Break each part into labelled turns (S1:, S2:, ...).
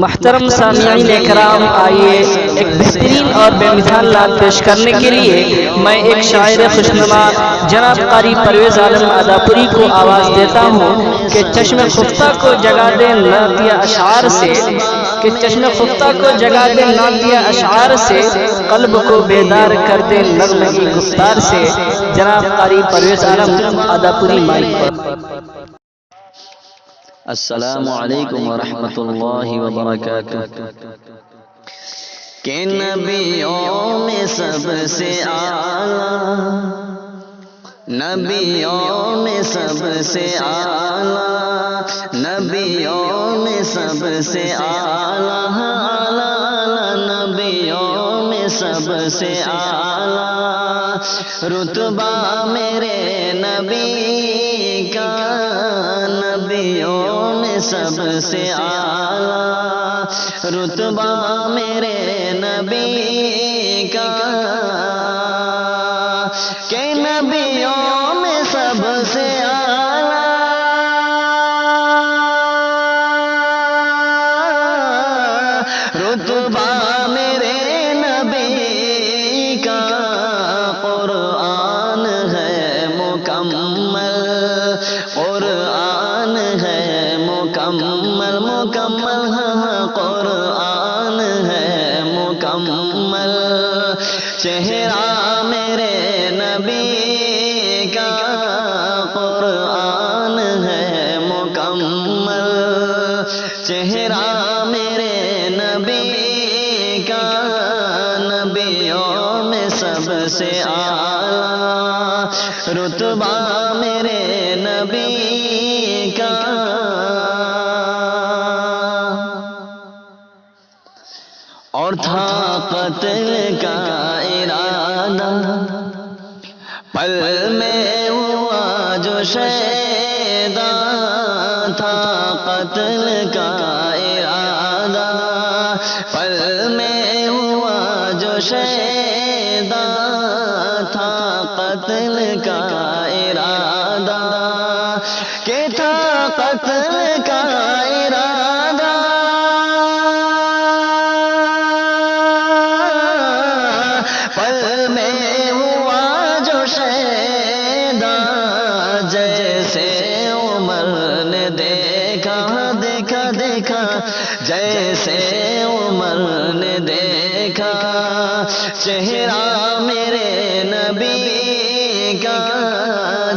S1: محترم سامعین اکرام، آئیے ایک بہترین اور بے مثال نعت پیش کرنے کے لیے میں ایک شاعر خوشنما جناب قاری پرویز عالم آداپوری کو آواز دیتا ہوں کہ چشم خفتہ کو جگا دے نعتیہ اشعار سے، کہ چشم خفتہ کو جگا دے نعتیہ اشعار سے، قلب کو بیدار کر دے نغمہ کی گفتار سے۔ جناب قاری پرویز عالم آداپوری مائک پر۔
S2: السلام علیکم ورحمۃ اللہ وبرکاتہ۔ کہ نبیوں میں سب سے اعلی، نبیوں میں سب سے اعلی، نبیوں میں سب سے اعلی، نبیوں میں سب سے اعلی رتبہ میرے نبی کا، نبیوں میں سب سے اعلی رتبہ میرے نبی کا، کہ نبیوں میں سب سے اعلی رتبہ میرے نبی کا، قرآن ہے مکمل، قرآن ہے مکمل، مکمل قرآن ہے مکمل، چہرہ میرے نبی کا، قرآن ہے مکمل، چہرہ میرے نبی کا، نبیوں میں سب سے اعلی رتبہ میرے نبی کا۔ اور تھا قتل کا ارادہ، پل میں ہوا جو شیدا، تھا قتل کا ارادہ، پل میں ہوا جو شیدا، تھا قتل کا ارادہ، کہ تھا قتل کا ارادہ، پل میں ہوا جو شیدا، جیسے عمر نے دیکھا دیکھا دیکھا، جیسے عمر نے دیکھا چہرہ میرے نبی کا،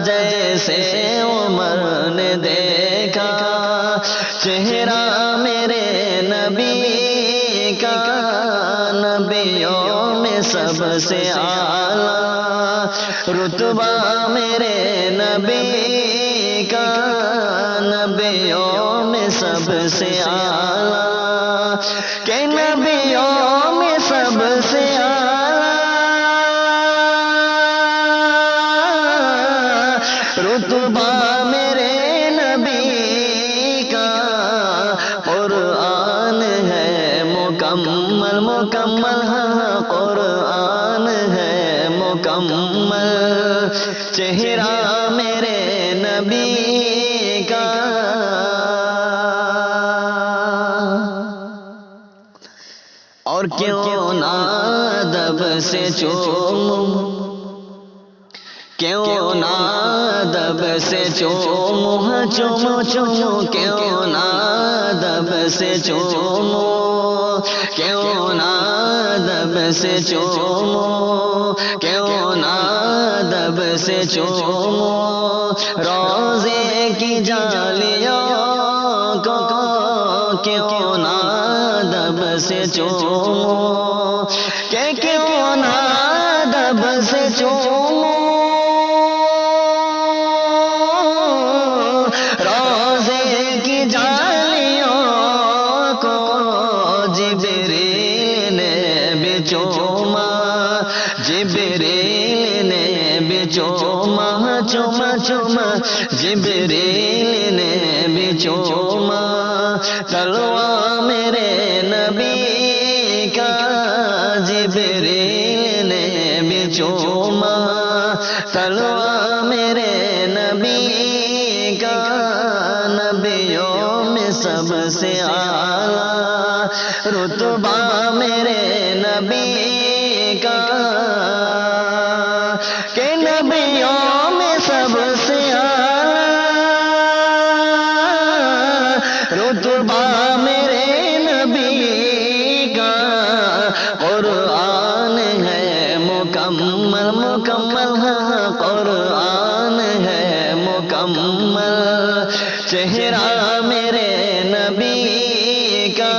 S2: جیسے عمر نے دیکھا چہرہ میرے نبی کا، نبیوں میں سب سے اعلی رتبہ میرے نبی کا، نبیوں میں سب سے اعلی، کہ نبیوں میں سب سے اعلی رتبہ میرے نبی کا، قرآن ہے مکمل، مکمل قرآن ہے مکمل، چہرہ میرے نبی کا۔ اور کیوں نہ ادب سے چوموں، کیوں نہ ادب سے چوموں، چومو چومو، کیوں نہ ادب سے چومو، کیوں نہ ادب سے چومو، کیوں نہ ادب سے چومو، روزے کی جالیوں کو، کیوں نہ ادب سے چومو، کہ کیوں نہ ادب سے چومو، روزے کی جالیوں کو، جبریل نے بھی چوما، جبریل نے بھی چوما، چوما چوما، جبریل نے بھی چوما، تلوہ میرے نبی کا، جبریل نے بھی چوما، تلوہ میرے نبی کا، نبیوں میں سب سب سے اعلیٰ رتبہ میرے نبی کا، کہ نبیوں میں سب سے اعلیٰ رتبہ میرے نبی کا، قرآن ہے مکمل مکمل، ہاں قرآن ہے مکمل، چہرہ میرے نبی کا،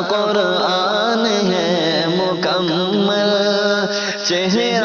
S2: قرآن ہے مکمل، چہرہ